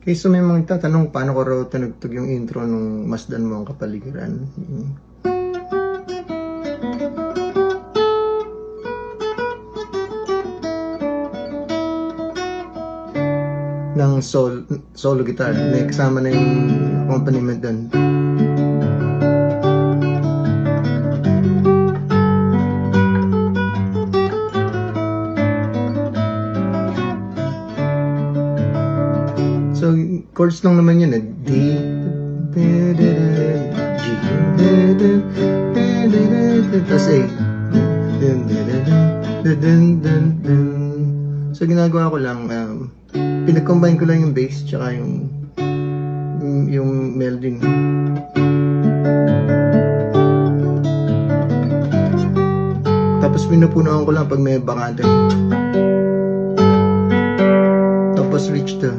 Okay, so may mga tatanong paano ko raw tinugtog yung intro nung Masdan Mo Ang Kapaligiran. Ng solo guitar. May kasama na yung accompaniment doon. So, chords lang naman yun eh. D, G, tapos A. So, ginagawa ko lang, pinag-combine ko lang yung bass tsaka yung melody. Tapos pinupunuan ko lang pag may bakante. Tapos reach to